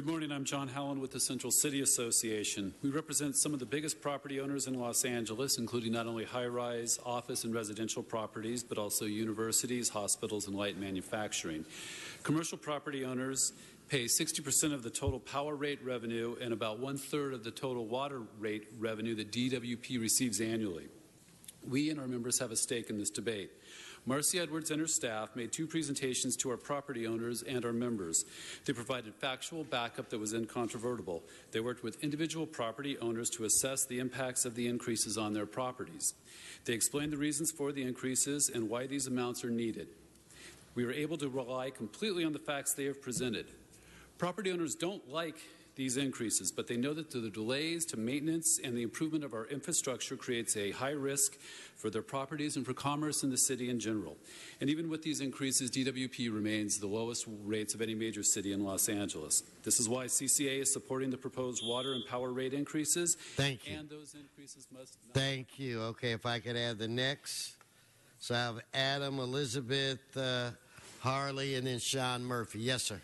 Good morning. I'm John Howland with the Central City Association. We represent some of the biggest property owners in Los Angeles, including not only high-rise office and residential properties, but also universities, hospitals, and light manufacturing. Commercial property owners pay 60% of the total power rate revenue and about one-third of the total water rate revenue that DWP receives annually. We and our members have a stake in this debate. Marcy Edwards and her staff made 2 presentations to our property owners and our members. They provided factual backup that was incontrovertible. They worked with individual property owners to assess the impacts of the increases on their properties. They explained the reasons for the increases and why these amounts are needed. We were able to rely completely on the facts they have presented. Property owners don't like these increases, but they know that the delays to maintenance and the improvement of our infrastructure creates a high risk for their properties and for commerce in the city in general. And even with these increases, DWP remains the lowest rates of any major city in Los Angeles. This is why CCA is supporting the proposed water and power rate increases. Thank you. And those increases must not... Thank you. Okay, if I could have the next. So I have Adam, Elizabeth, Harley, and then Sean Murphy. Yes, sir.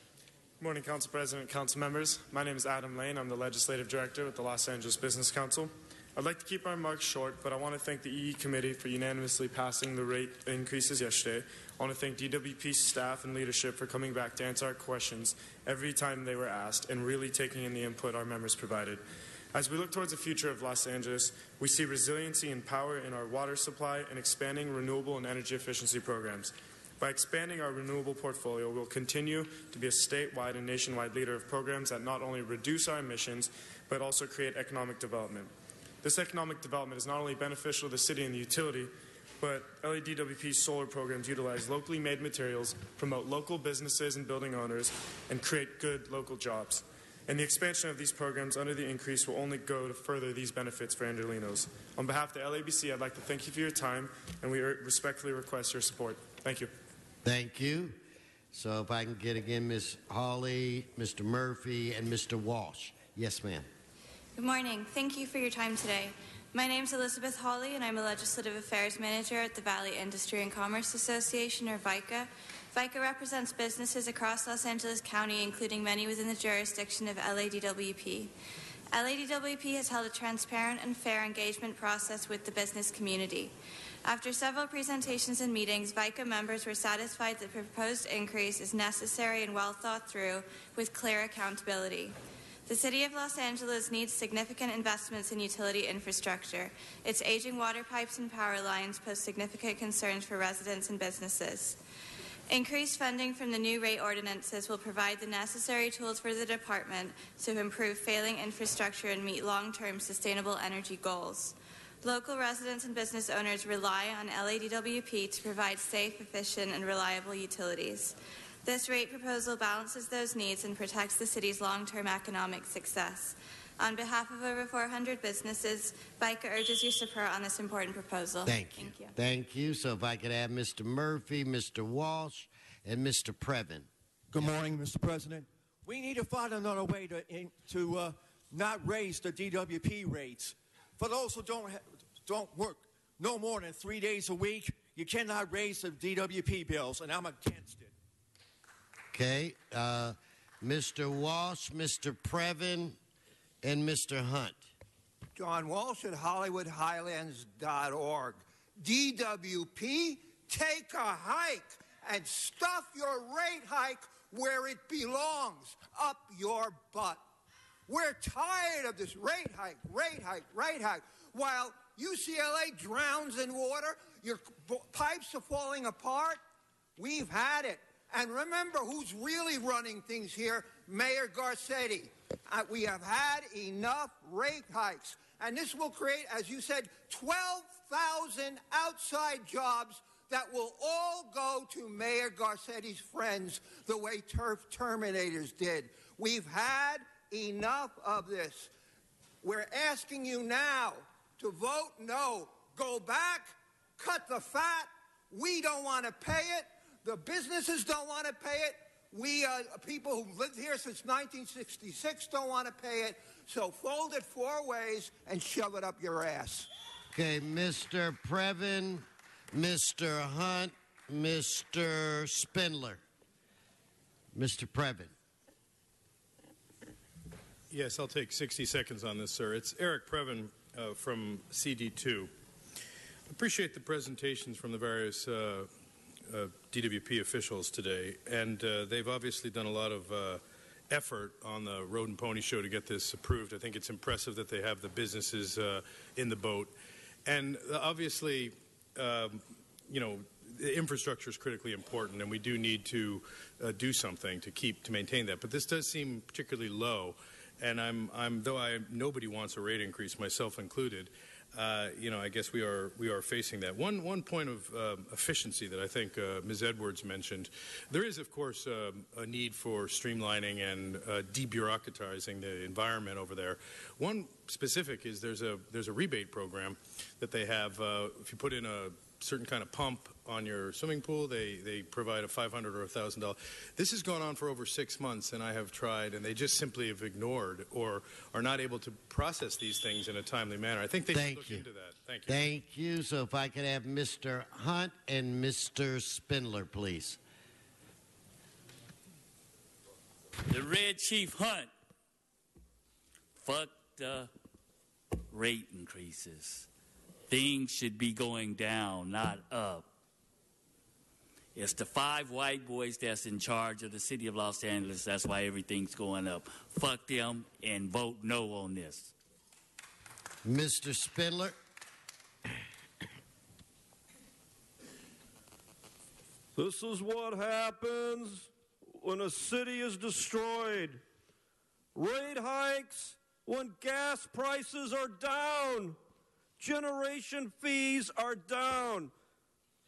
Good morning, Council President, Council members. My name is Adam Lane. I'm the Legislative Director with the Los Angeles Business Council. I'd like to keep my remarks short, but I want to thank the EE Committee for unanimously passing the rate increases yesterday. I want to thank DWP staff and leadership for coming back to answer our questions every time they were asked and really taking in the input our members provided. As we look towards the future of Los Angeles, we see resiliency and power in our water supply and expanding renewable and energy efficiency programs. By expanding our renewable portfolio, we'll continue to be a statewide and nationwide leader of programs that not only reduce our emissions, but also create economic development. This economic development is not only beneficial to the city and the utility, but LADWP's solar programs utilize locally made materials, promote local businesses and building owners, and create good local jobs. And the expansion of these programs under the increase will only go to further these benefits for Angelenos. On behalf of the LABC, I'd like to thank you for your time, and we respectfully request your support. Thank you. Thank you. So if I can get again Ms. Hawley, Mr. Murphy, and Mr. Walsh. Yes, ma'am. Good morning. Thank you for your time today. My name is Elizabeth Hawley, and I'm a Legislative Affairs Manager at the Valley Industry and Commerce Association, or VICA. VICA represents businesses across Los Angeles County, including many within the jurisdiction of LADWP. LADWP has held a transparent and fair engagement process with the business community. After several presentations and meetings, VICA members were satisfied that the proposed increase is necessary and well thought through with clear accountability. The City of Los Angeles needs significant investments in utility infrastructure. Its aging water pipes and power lines pose significant concerns for residents and businesses. Increased funding from the new rate ordinances will provide the necessary tools for the department to improve failing infrastructure and meet long-term sustainable energy goals. Local residents and business owners rely on LADWP to provide safe, efficient, and reliable utilities. This rate proposal balances those needs and protects the city's long-term economic success. On behalf of over 400 businesses, VICA urges your support on this important proposal. Thank you. Thank you. So if I could have Mr. Murphy, Mr. Walsh, and Mr. Previn. Good morning, Mr. President. We need to find another way to not raise the DWP rates. For those who don't work no more than 3 days a week, you cannot raise the DWP bills, and I'm against it. Okay. Mr. Walsh, Mr. Previn, and Mr. Hunt. John Walsh at HollywoodHighlands.org. DWP, take a hike and stuff your rate hike where it belongs, up your butt. We're tired of this rate hike. While UCLA drowns in water, your pipes are falling apart. We've had it. And remember who's really running things here, Mayor Garcetti. We have had enough rate hikes. And this will create, as you said, 12,000 outside jobs that will all go to Mayor Garcetti's friends the way turf terminators did. We've had enough of this. We're asking you now to vote no. Go back, cut the fat. We don't want to pay it. The businesses don't want to pay it. We, people who've lived here since 1966, don't want to pay it. So fold it 4 ways and shove it up your ass. Okay, Mr. Previn, Mr. Hunt, Mr. Spindler. Mr. Previn. Yes, I'll take 60 seconds on this, sir. It's Eric Previn from CD2. Appreciate the presentations from the various DWP officials today, and they've obviously done a lot of effort on the Road and Pony Show to get this approved. I think it's impressive that they have the businesses in the boat. And obviously, you know, the infrastructure is critically important, and we do need to do something to maintain that. But this does seem particularly low, and nobody wants a rate increase, myself included. You know, I guess we are facing that. One point of efficiency that I think Ms. Edwards mentioned. There is, of course, a need for streamlining and debureaucratizing the environment over there. One specific is there's a rebate program that they have. If you put in a certain kind of pump on your swimming pool, they provide a $500 or $1,000. This has gone on for over 6 months, and I have tried, and they just simply have ignored or are not able to process these things in a timely manner. I think they should look into that. Thank you. Thank you. So if I could have Mr. Hunt and Mr. Spindler, please. The Red Chief Hunt. Fuck the rate increases. Things should be going down, not up. It's the 5 white boys that's in charge of the city of Los Angeles. That's why everything's going up. Fuck them and vote no on this. Mr. Spindler. This is what happens when a city is destroyed. Rate hikes when gas prices are down. Generation fees are down.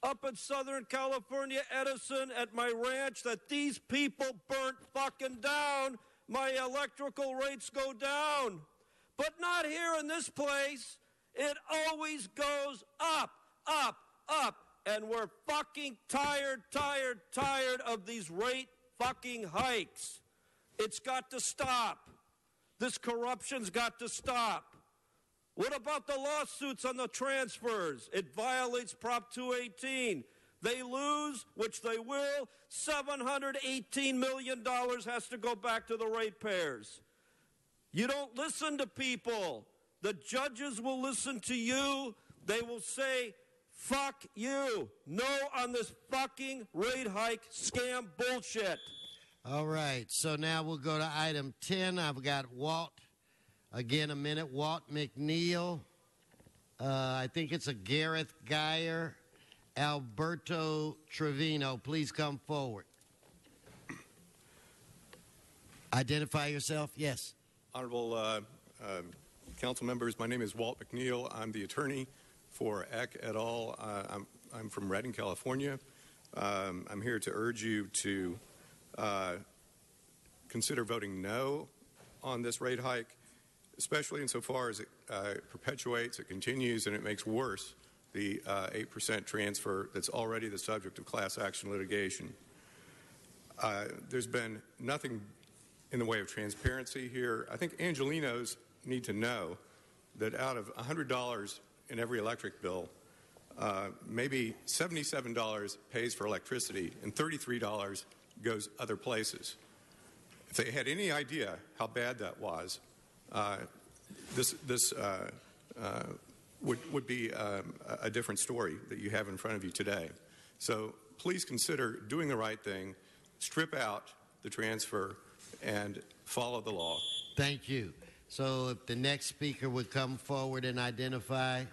Up in Southern California, Edison, at my ranch that these people burnt fucking down, my electrical rates go down. But not here in this place. It always goes up, up, up. And we're fucking tired of these rate fucking hikes. It's got to stop. This corruption's got to stop. What about the lawsuits on the transfers? It violates Prop 218. They lose, which they will. $718 million has to go back to the ratepayers. You don't listen to people. The judges will listen to you. They will say, fuck you. No on this fucking rate hike scam bullshit. All right. So now we'll go to item 10. I've got Walt. Again, a minute. Walt McNeil. I think it's a Gareth Geyer. Alberto Trevino. Please come forward. Identify yourself. Yes. Honorable council members, my name is Walt McNeil. I'm the attorney for Eck et al. I'm from Redding, California. I'm here to urge you to consider voting no on this rate hike, especially insofar as it perpetuates, it continues, and it makes worse the 8% transfer that's already the subject of class action litigation. There's been nothing in the way of transparency here. I think Angelenos need to know that out of $100 in every electric bill, maybe $77 pays for electricity and $33 goes other places. If they had any idea how bad that was, this would be a different story that you have in front of you today. So please consider doing the right thing, strip out the transfer, and follow the law. Thank you. So if the next speaker would come forward and identify.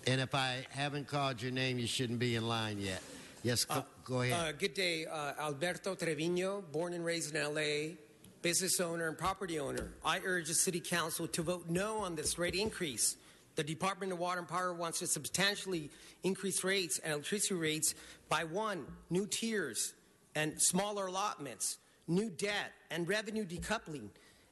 And if I haven't called your name, you shouldn't be in line yet. Yes, go ahead. Good day. Alberto Trevino, born and raised in L.A., business owner and property owner. I urge the City Council to vote no on this rate increase. The Department of Water and Power wants to substantially increase rates and electricity rates by 1, new tiers and smaller allotments, new debt and revenue decoupling,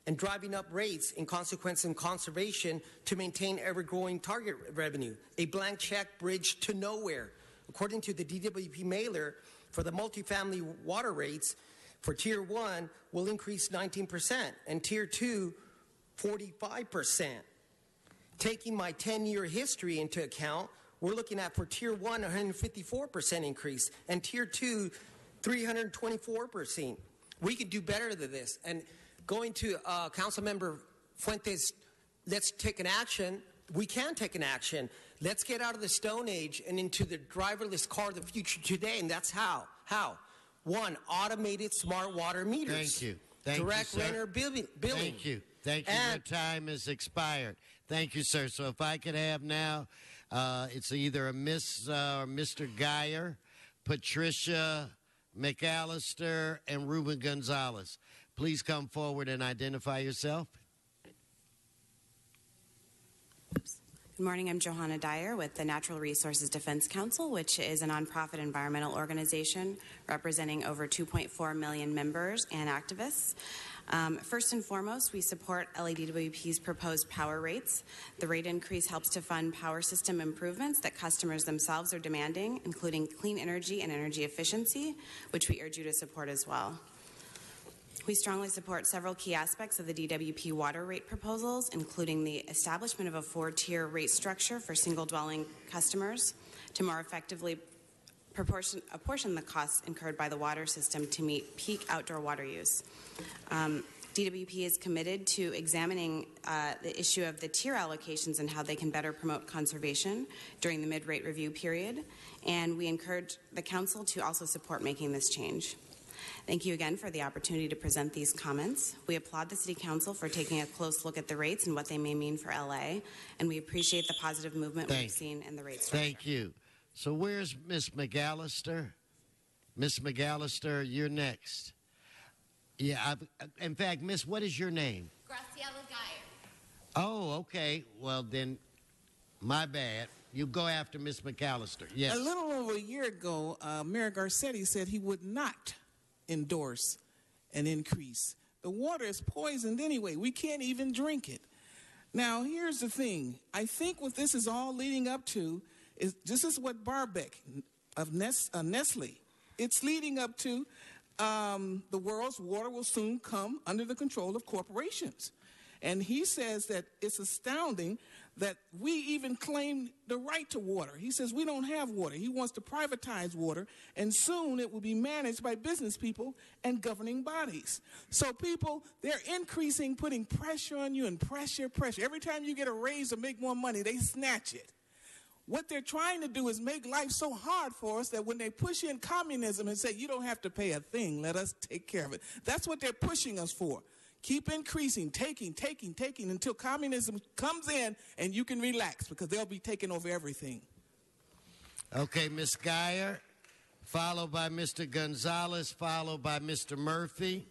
and driving up rates in consequence and conservation to maintain ever-growing target revenue, a blank check bridge to nowhere. According to the DWP mailer, for the multifamily water rates, for Tier 1 will increase 19% and Tier 2, 45%. Taking my 10-year history into account, we're looking at for Tier 1, 154% increase, and Tier 2, 324%. We can do better than this. And going to Councilmember Fuentes, let's take an action. We can take an action. Let's get out of the Stone Age and into the driverless car of the future today, and that's how. How? One, automated smart water meters. Thank you. Thank Direct you, sir. renter billing. Thank you. Thank you. Your time is expired. Thank you, sir. So if I could have now, it's either a Miss or Mr. Geyer, Patricia McAllister, and Ruben Gonzalez. Please come forward and identify yourself. Good morning. I'm Johanna Dyer with the Natural Resources Defense Council, which is a nonprofit environmental organization representing over 2.4 million members and activists. First and foremost, we support LADWP's proposed power rates. The rate increase helps to fund power system improvements that customers themselves are demanding, including clean energy and energy efficiency, which we urge you to support as well. We strongly support several key aspects of the DWP water rate proposals, including the establishment of a 4-tier rate structure for single-dwelling customers to more effectively apportion the costs incurred by the water system to meet peak outdoor water use. DWP is committed to examining the issue of the tier allocations and how they can better promote conservation during the mid-rate review period, and we encourage the Council to also support making this change. Thank you again for the opportunity to present these comments. We applaud the City Council for taking a close look at the rates and what they may mean for LA, and we appreciate the positive movement we've seen in the rate structure. Thank you. So where's Miss McAllister? Miss McAllister, you're next. Yeah, in fact, Miss, what is your name? Graciela Geyer. Oh, okay. Well, then, my bad. You go after Miss McAllister. Yes. A little over a year ago, Mayor Garcetti said he would not endorse an increase. The water is poisoned anyway. We can't even drink it. Now, here's the thing. I think what this is all leading up to is this is what Barbeck of Nestle, it's leading up to the world's water will soon come under the control of corporations. And he says that it's astounding that we even claim the right to water. He says we don't have water. He wants to privatize water, and soon it will be managed by business people and governing bodies. So people, they're increasing, putting pressure on you and pressure. Every time you get a raise or make more money, they snatch it. What they're trying to do is make life so hard for us that when they push in communism and say, you don't have to pay a thing, let us take care of it. That's what they're pushing us for. Keep increasing, taking until communism comes in and you can relax because they'll be taking over everything. Okay, Ms. Geyer, followed by Mr. Gonzalez, followed by Mr. Murphy.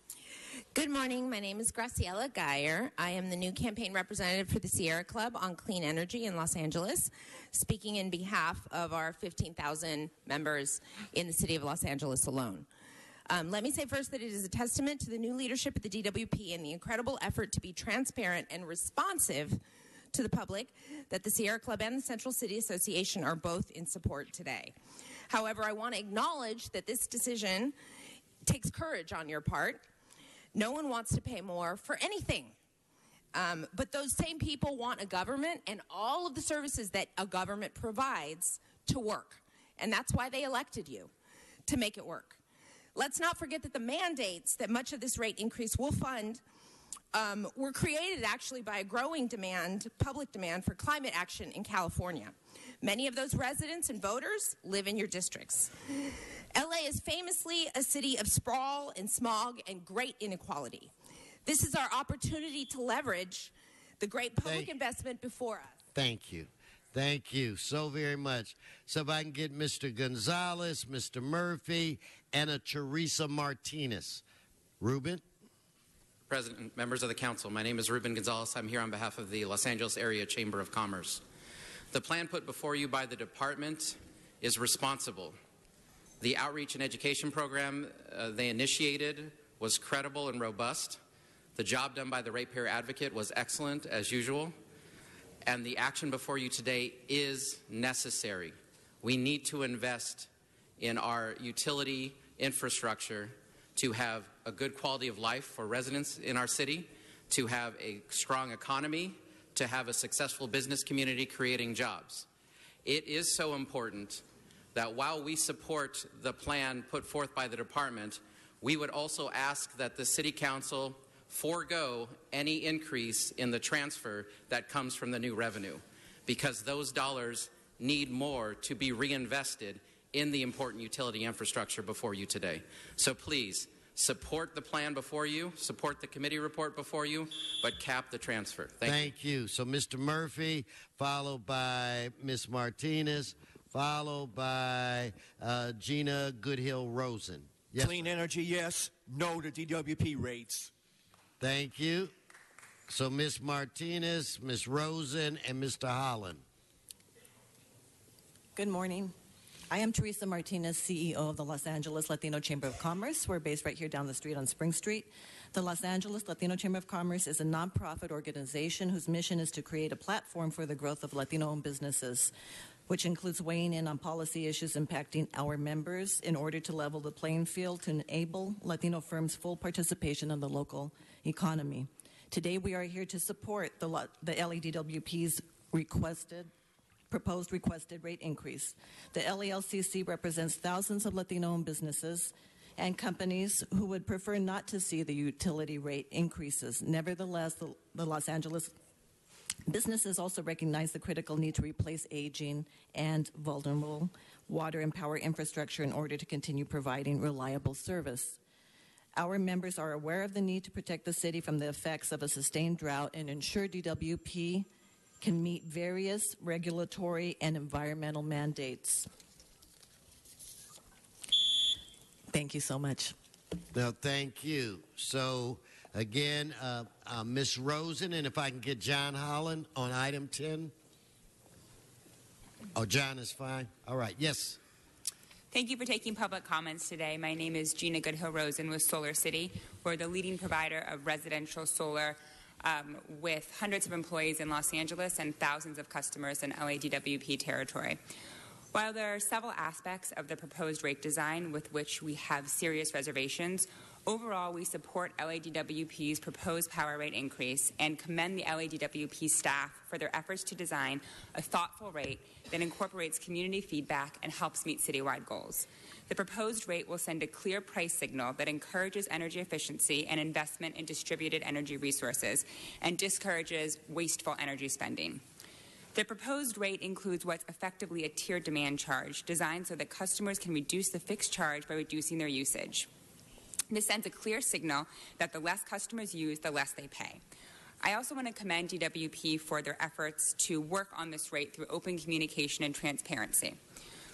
Good morning. My name is Graciela Geyer. I am the new campaign representative for the Sierra Club on clean energy in Los Angeles, speaking in behalf of our 15,000 members in the city of Los Angeles alone. Let me say first that it is a testament to the new leadership at the DWP and the incredible effort to be transparent and responsive to the public that the Sierra Club and the Central City Association are both in support today. However, I want to acknowledge that this decision takes courage on your part. No one wants to pay more for anything. But those same people want a government and all of the services that a government provides to work. And that's why they elected you, to make it work. Let's not forget that the mandates that much of this rate increase will fund were created actually by a growing demand, public demand for climate action in California. Many of those residents and voters live in your districts. LA is famously a city of sprawl and smog and great inequality. This is our opportunity to leverage the great public investment before us. Thank you. Thank you so very much. So if I can get Mr. Gonzalez, Mr. Murphy, and a Teresa Martinez. Ruben? President, members of the council, my name is Ruben Gonzalez. I'm here on behalf of the Los Angeles Area Chamber of Commerce. The plan put before you by the department is responsible. The outreach and education program they initiated was credible and robust. The job done by the ratepayer advocate was excellent, as usual. And the action before you today is necessary. We need to invest in our utility infrastructure to have a good quality of life for residents in our city, to have a strong economy, to have a successful business community creating jobs. It is so important that while we support the plan put forth by the department, We would also ask that the City Council forego any increase in the transfer that comes from the new revenue, because those dollars need more to be reinvested in the important utility infrastructure before you today. So please, support the plan before you, support the committee report before you, but cap the transfer. Thank you. So Mr. Murphy, followed by Ms. Martinez, followed by Gina Goodhill-Rosen. Yes, Clean energy, yes. No to DWP rates. thank you. So Ms. Martinez, Ms. Rosen, and Mr. Holland. Good morning. I am Teresa Martinez, CEO of the Los Angeles Latino Chamber of Commerce. We're based right here down the street on Spring Street. The Los Angeles Latino Chamber of Commerce is a nonprofit organization whose mission is to create a platform for the growth of Latino-owned businesses, which includes weighing in on policy issues impacting our members in order to level the playing field to enable Latino firms' full participation in the local economy. Today, we are here to support the LADWP's proposed requested rate increase. The LALCC represents thousands of Latino-owned businesses and companies who would prefer not to see the utility rate increases. Nevertheless, the Los Angeles businesses also recognize the critical need to replace aging and vulnerable water and power infrastructure in order to continue providing reliable service. Our members are aware of the need to protect the city from the effects of a sustained drought and ensure DWP can meet various regulatory and environmental mandates. Thank you so much. No, thank you. So, again, Ms. Rosen, and if I can get John Holland on item 10. Oh, John is fine. All right. Yes. Thank you for taking public comments today. My name is Gina Goodhill-Rosen with Solar City. We're the leading provider of residential solar with hundreds of employees in Los Angeles and thousands of customers in LADWP territory. While there are several aspects of the proposed rate design with which we have serious reservations, overall we support LADWP's proposed power rate increase and commend the LADWP staff for their efforts to design a thoughtful rate that incorporates community feedback and helps meet citywide goals. The proposed rate will send a clear price signal that encourages energy efficiency and investment in distributed energy resources and discourages wasteful energy spending. The proposed rate includes what's effectively a tiered demand charge, designed so that customers can reduce the fixed charge by reducing their usage. This sends a clear signal that the less customers use, the less they pay. I also want to commend DWP for their efforts to work on this rate through open communication and transparency.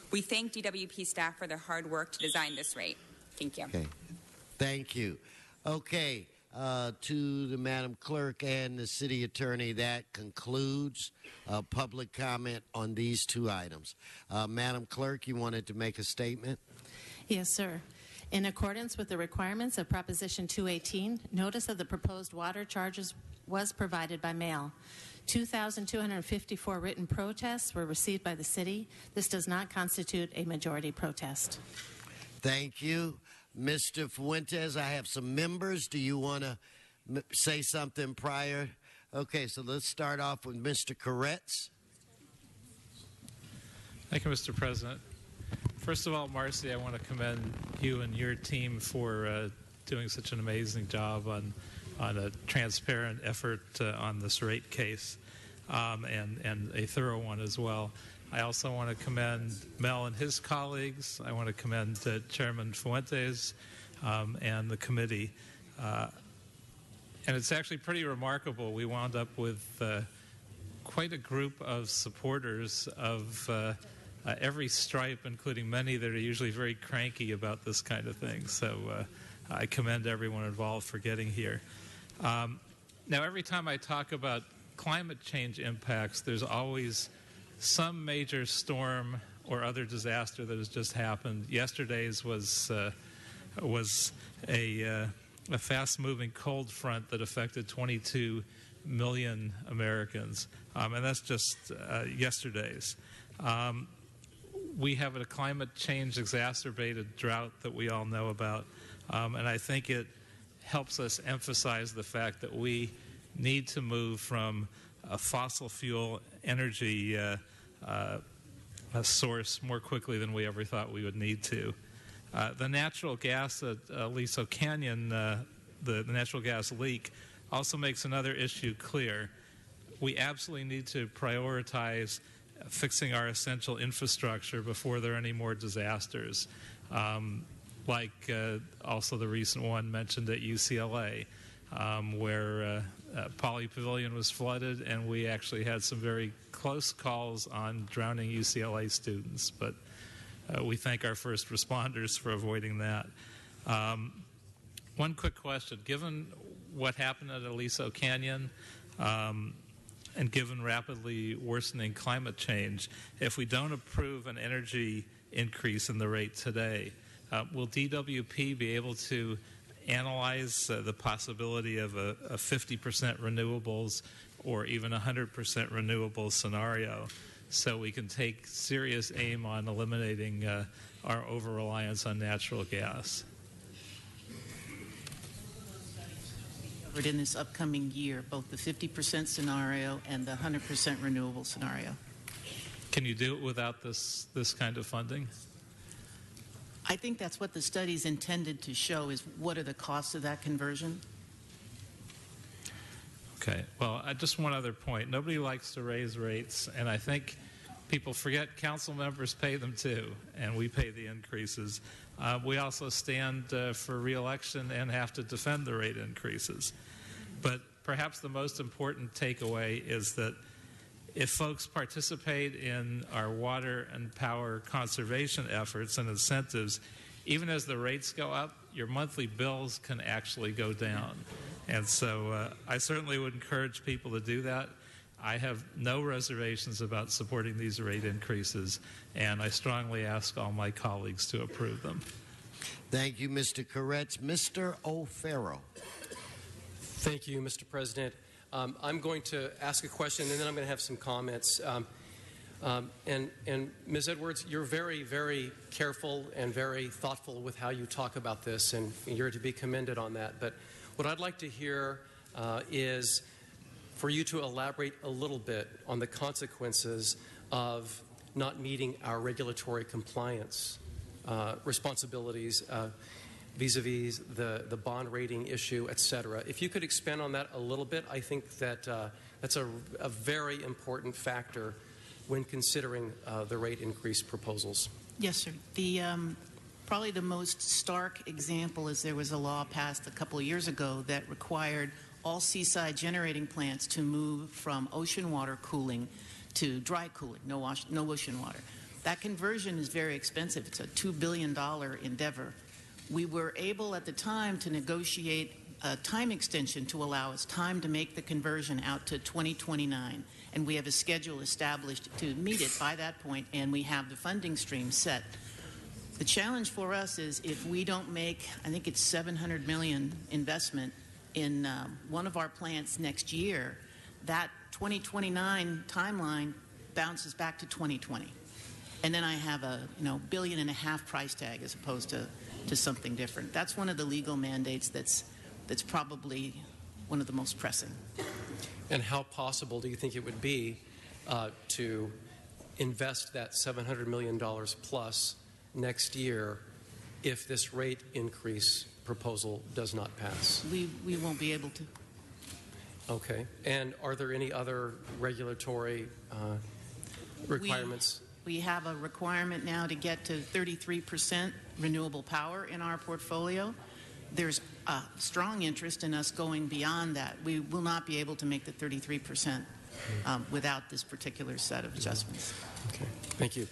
We thank DWP staff for their hard work to design this rate. Thank you. Okay. Thank you. Okay. To the Madam Clerk and the City Attorney, that concludes public comment on these two items. Madam Clerk, you wanted to make a statement? Yes, sir. In accordance with the requirements of Proposition 218, notice of the proposed water charges was provided by mail. 2,254 written protests were received by the city. This does not constitute a majority protest. Thank you. Mr. Fuentes, I have some members. Do you want to say something prior? Okay, so let's start off with Mr. Koretz. Thank you, Mr. President. First of all, Marcy, I want to commend you and your team for doing such an amazing job on a transparent effort on this rate case, and a thorough one as well. I also want to commend Mel and his colleagues. I want to commend Chairman Fuentes and the committee. And it's actually pretty remarkable. We wound up with quite a group of supporters of every stripe, including many that are usually very cranky about this kind of thing. So I commend everyone involved for getting here. Now, every time I talk about climate change impacts, there's always some major storm or other disaster that has just happened. Yesterday's was a fast-moving cold front that affected 22 million Americans, and that's just yesterday's. We have a climate change exacerbated drought that we all know about, and I think it helps us emphasize the fact that we need to move from a fossil fuel energy a source more quickly than we ever thought we would need to. The natural gas at Aliso Canyon, the natural gas leak, also makes another issue clear. We absolutely need to prioritize fixing our essential infrastructure before there are any more disasters, like also the recent one mentioned at UCLA, where Poly Pavilion was flooded, and we actually had some very close calls on drowning UCLA students, but we thank our first responders for avoiding that. One quick question. Given what happened at Aliso Canyon, and given rapidly worsening climate change, if we don't approve an energy increase in the rate today, will DWP be able to analyze the possibility of a 50% renewables or even 100% renewables scenario so we can take serious aim on eliminating our over-reliance on natural gas? In this upcoming year, both the 50% scenario and the 100% renewable scenario. Can you do it without this kind of funding? I think that's what the study's intended to show, is what are the costs of that conversion. Okay. Well, just one other point. Nobody likes to raise rates, and I think people forget council members pay them too, and we pay the increases. We also stand for re-election and have to defend the rate increases. But perhaps the most important takeaway is that if folks participate in our water and power conservation efforts and incentives, even as the rates go up, your monthly bills can actually go down. And so I certainly would encourage people to do that. I have no reservations about supporting these rate increases, and I strongly ask all my colleagues to approve them. Thank you, Mr. Koretz. Mr. O'Farrell. Thank you, Mr. President. I'm going to ask a question, and then I'm going to have some comments. And Ms. Edwards, you're very, very careful and very thoughtful with how you talk about this, and you're to be commended on that. But what I'd like to hear is for you to elaborate a little bit on the consequences of not meeting our regulatory compliance responsibilities vis-a-vis the bond rating issue, et cetera. If you could expand on that a little bit, I think that that's a very important factor when considering the rate increase proposals. Yes, sir. The probably the most stark example is there was a law passed a couple of years ago that required all seaside generating plants to move from ocean water cooling to dry cooling, no ocean water. That conversion is very expensive. It's a $2 billion endeavor. We were able at the time to negotiate a time extension to allow us time to make the conversion out to 2029. And we have a schedule established to meet it by that point, and we have the funding stream set. The challenge for us is if we don't make, I think it's $700 million investment in one of our plants next year, that 2029 timeline bounces back to 2020. And then I have a $1.5 billion price tag as opposed to something different. That's one of the legal mandates that's probably one of the most pressing. And how possible do you think it would be to invest that $700 million plus next year if this rate increase proposal does not pass? We won't be able to. Okay. And are there any other regulatory requirements? We have a requirement now to get to 33% renewable power in our portfolio. There's a strong interest in us going beyond that. We will not be able to make the 33% without this particular set of adjustments. Okay, thank you.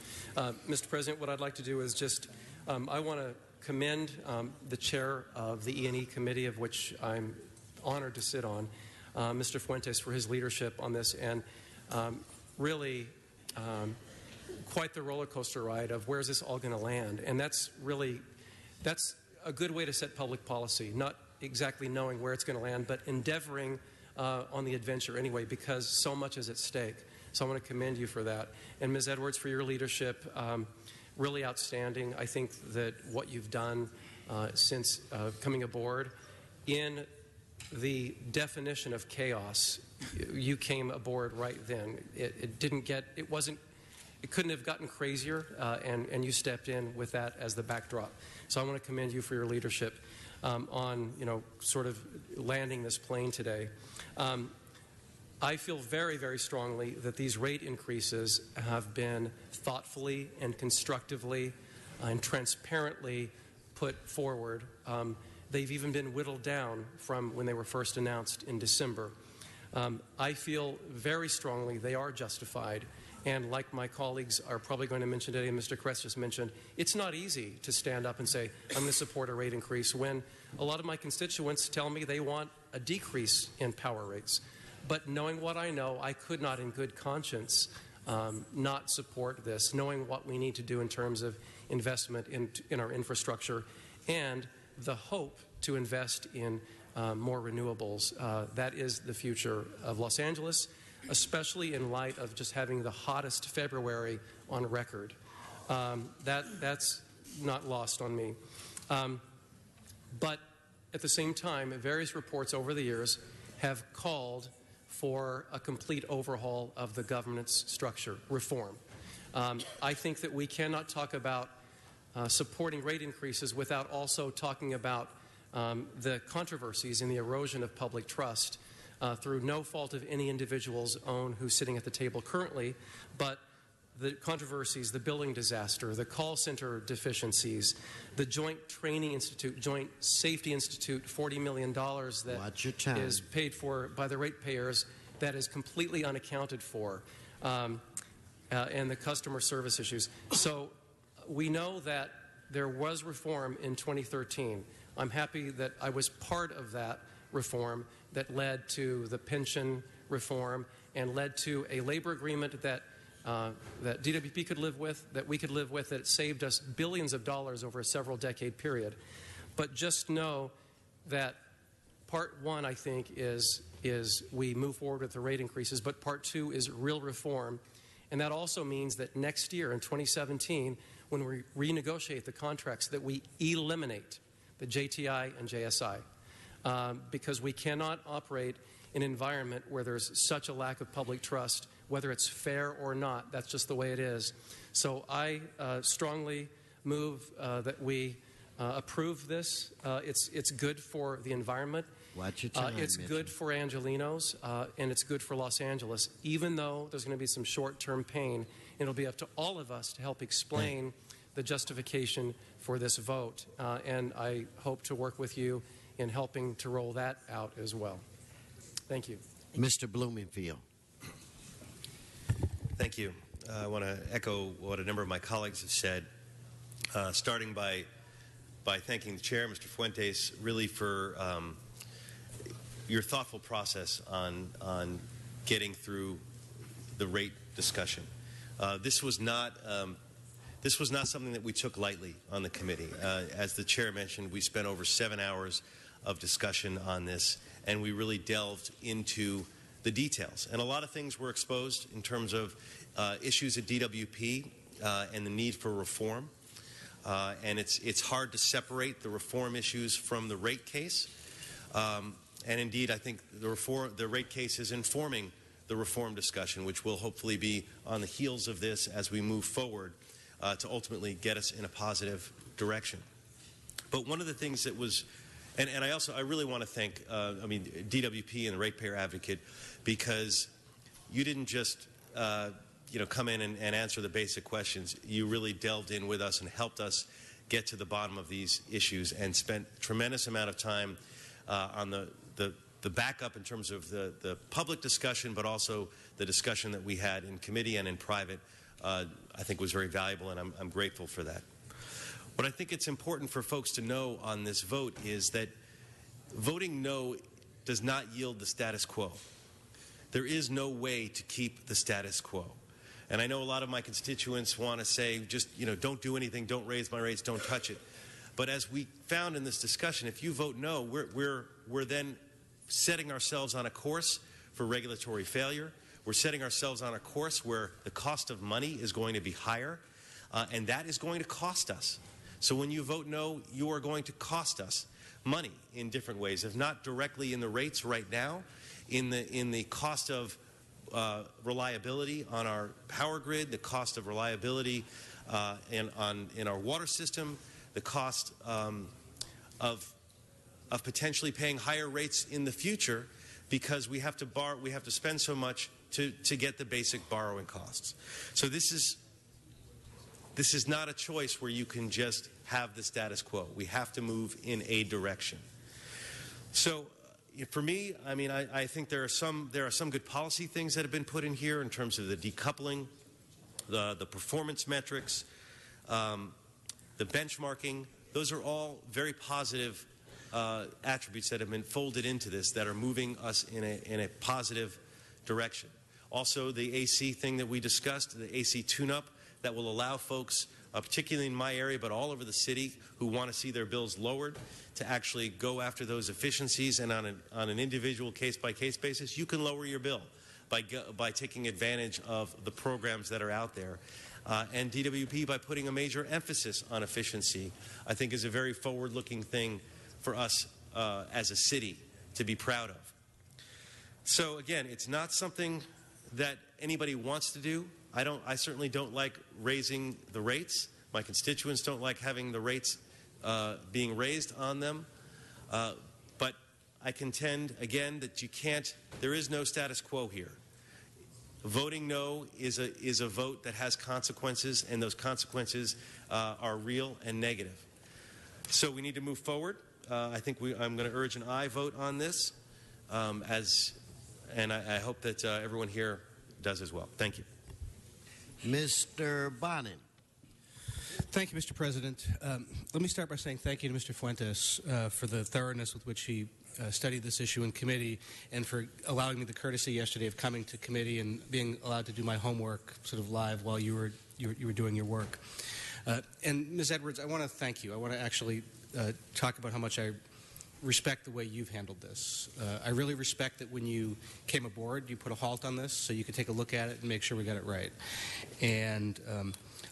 Mr. President, what I'd like to do is just, I want to commend the chair of the E&E committee, of which I'm honored to sit on, Mr. Fuentes, for his leadership on this, and really quite the roller coaster ride of where's this all going to land. And that's a good way to set public policy, not exactly knowing where it's going to land, but endeavoring on the adventure anyway, because so much is at stake. So I want to commend you for that. And Ms. Edwards, for your leadership, really outstanding. I think that what you've done since coming aboard, in the definition of chaos, you came aboard right then. It it couldn't have gotten crazier, and you stepped in with that as the backdrop. So I want to commend you for your leadership on, sort of landing this plane today. I feel very, very strongly that these rate increases have been thoughtfully and constructively and transparently put forward. They've even been whittled down from when they were first announced in December. I feel very strongly they are justified. And like my colleagues are probably going to mention today, and Mr. Kress just mentioned, it's not easy to stand up and say, I'm going to support a rate increase when a lot of my constituents tell me they want a decrease in power rates. But knowing what I know, I could not in good conscience not support this, knowing what we need to do in terms of investment in our infrastructure and the hope to invest in more renewables. That is the future of Los Angeles, especially in light of just having the hottest February on record. That's not lost on me. But at the same time, various reports over the years have called for a complete overhaul of the governance structure, reform. I think that we cannot talk about supporting rate increases without also talking about the controversies and the erosion of public trust through no fault of any individual's own who's sitting at the table currently, but the controversies, the building disaster, the call center deficiencies, the Joint Training Institute, Joint Safety Institute, $40 million that is paid for by the ratepayers that is completely unaccounted for, and the customer service issues. So we know that there was reform in 2013. I'm happy that I was part of that reform that led to the pension reform and led to a labor agreement that DWP could live with, that we could live with, that it saved us billions of dollars over a several decade period. But just know that part one, I think, is we move forward with the rate increases, but part two is real reform. And that also means that next year, in 2017, when we renegotiate the contracts, that we eliminate the JTI and JSI. Because we cannot operate in an environment where there's such a lack of public trust, whether it's fair or not. That's just the way it is. So I strongly move that we approve this. It's good for the environment. Watch your time, it's Mitchell. good for Angelenos, and it's good for Los Angeles, even though there's going to be some short-term pain. It'll be up to all of us to help explain the justification for this vote. And I hope to work with you in helping to roll that out as well. Thank you. Mr. Bloomfield. Thank you. I want to echo what a number of my colleagues have said, starting by thanking the chair, Mr. Fuentes, really for your thoughtful process on getting through the rate discussion. This was not something that we took lightly on the committee. As the chair mentioned, we spent over 7 hours of discussion on this, and we really delved into the details. And a lot of things were exposed in terms of issues at DWP and the need for reform. And it's hard to separate the reform issues from the rate case. And indeed, I think the rate case is informing the reform discussion, which will hopefully be on the heels of this as we move forward to ultimately get us in a positive direction. But one of the things that was, and I really want to thank, DWP and the Ratepayer Advocate, because you didn't just, come in and answer the basic questions. You really delved in with us and helped us get to the bottom of these issues and spent a tremendous amount of time on the backup in terms of the public discussion, but also the discussion that we had in committee and in private, I think was very valuable, and I'm grateful for that. What I think it's important for folks to know on this vote is that voting no does not yield the status quo. There is no way to keep the status quo. And I know a lot of my constituents want to say, just, don't do anything, don't raise my rates, don't touch it. But as we found in this discussion, if you vote no, we're then setting ourselves on a course for regulatory failure. We're setting ourselves on a course where the cost of money is going to be higher, and that is going to cost us. So when you vote no, you are going to cost us money in different ways, if not directly in the rates right now, in the cost of reliability on our power grid, the cost of reliability in our water system, the cost of potentially paying higher rates in the future because we have to spend so much to get the basic borrowing costs. So this is not a choice where you can just have the status quo. We have to move in a direction. So for me, I mean, I think there are some good policy things that have been put in here in terms of the decoupling, the performance metrics, the benchmarking. Those are all very positive attributes that have been folded into this that are moving us in a positive direction. Also, the AC thing that we discussed, the AC tune-up, that will allow folks, particularly in my area, but all over the city, who want to see their bills lowered, to actually go after those efficiencies. And on an individual case-by-case basis, you can lower your bill by taking advantage of the programs that are out there. And DWP, by putting a major emphasis on efficiency, I think is a very forward-looking thing for us as a city to be proud of. So again, it's not something that anybody wants to do. I certainly don't like raising the rates. My constituents don't like having the rates being raised on them. But I contend, again, that there is no status quo here. Voting no is a vote that has consequences, and those consequences are real and negative. So we need to move forward. I think I'm going to urge an aye vote on this, and I hope that everyone here does as well. Thank you. Mr. Bonin. Thank you, Mr. President. Let me start by saying thank you to Mr. Fuentes for the thoroughness with which he studied this issue in committee and for allowing me the courtesy yesterday of coming to committee and being allowed to do my homework sort of live while you were doing your work. And Ms. Edwards, I want to thank you. I want to actually talk about how much I respect the way you've handled this. I really respect that when you came aboard, you put a halt on this so you could take a look at it and make sure we got it right. And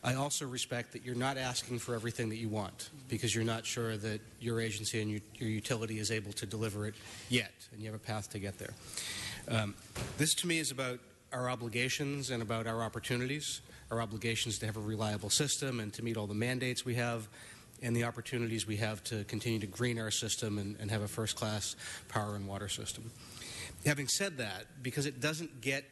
I also respect that you're not asking for everything that you want because you're not sure that your agency and your utility is able to deliver it yet, and you have a path to get there. This, to me, is about our obligations and about our opportunities, our obligations to have a reliable system and to meet all the mandates we have, and the opportunities we have to continue to green our system and have a first-class power and water system. Having said that, because it doesn't get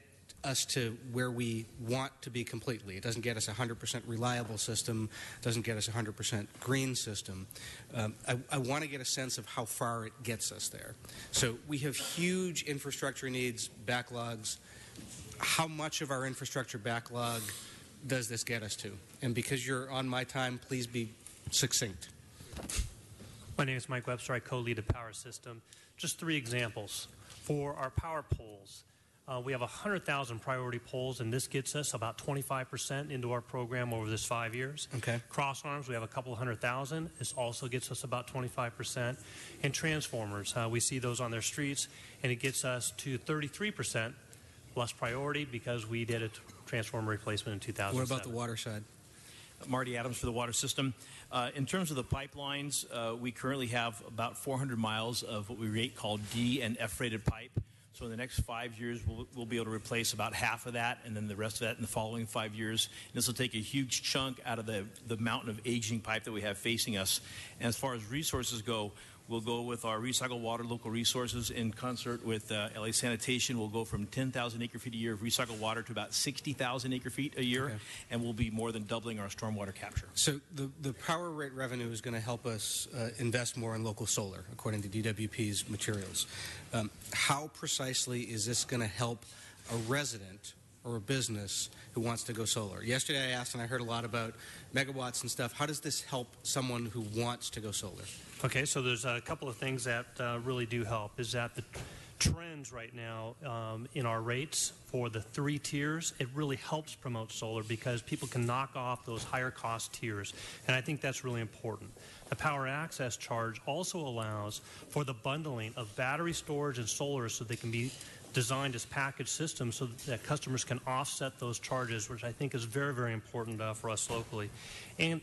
us to where we want to be completely, it doesn't get us a 100% reliable system, doesn't get us a 100% green system, I want to get a sense of how far it gets us there. So we have huge infrastructure needs, backlogs. How much of our infrastructure backlog does this get us to? And because you're on my time, please be succinct. My name is Mike Webster. I co-lead a power system. Just 3 examples. For our power poles, we have 100,000 priority poles, and this gets us about 25% into our program over this 5 years. Okay. Cross arms, we have a couple 100,000. This also gets us about 25%. And transformers, we see those on their streets, and it gets us to 33% less priority because we did a transformer replacement in 2007. What about the water side? Marty Adams for the water system. In terms of the pipelines, we currently have about 400 miles of what we rate called D and F-rated pipe. So in the next 5 years, we'll be able to replace about half of that, and then the rest of that in the following 5 years. And this will take a huge chunk out of the mountain of aging pipe that we have facing us. And as far as resources go, we'll go with our recycled water local resources in concert with LA Sanitation. We'll go from 10,000 acre-feet a year of recycled water to about 60,000 acre-feet a year, and we'll be more than doubling our stormwater capture. So the power rate revenue is going to help us invest more in local solar, according to DWP's materials. How precisely is this going to help a resident or a business who wants to go solar? Yesterday I asked, and I heard a lot about megawatts and stuff. How does this help someone who wants to go solar? Okay, so there's a couple of things that really do help. Is that the trends right now in our rates for the 3 tiers, it really helps promote solar because people can knock off those higher cost tiers, and I think that's really important. The power access charge also allows for the bundling of battery storage and solar so they can be designed as package systems so that customers can offset those charges, which I think is very, very important for us locally. And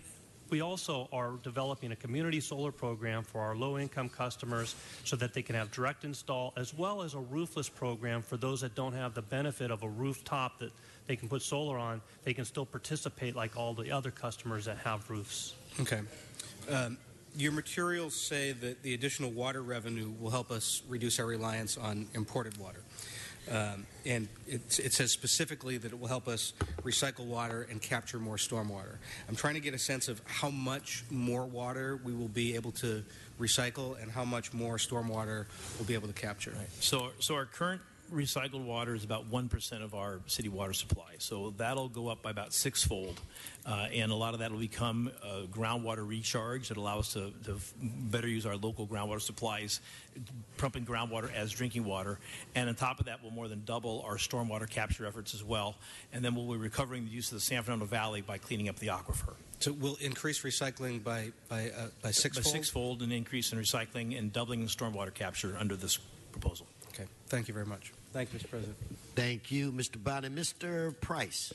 We also are developing a community solar program for our low-income customers so that they can have direct install, as well as a roofless program for those that don't have the benefit of a rooftop that they can put solar on. They can still participate like all the other customers that have roofs. Okay. Your materials say that the additional water revenue will help us reduce our reliance on imported water. And it says specifically that it will help us recycle water and capture more stormwater. I'm trying to get a sense of how much more water we will be able to recycle and how much more stormwater we'll be able to capture. Right. So our current recycled water is about 1% of our city water supply. So that'll go up by about sixfold. And a lot of that will become groundwater recharge that allow us to better use our local groundwater supplies, pumping groundwater as drinking water. And on top of that, we'll more than double our stormwater capture efforts as well. And then we'll be recovering the use of the San Fernando Valley by cleaning up the aquifer. So we'll increase recycling by sixfold? By sixfold, an increase in recycling and doubling the stormwater capture under this proposal. Okay. Thank you very much. Thank you, Mr. President. Thank you, Mr. Bonney. Mr. Price.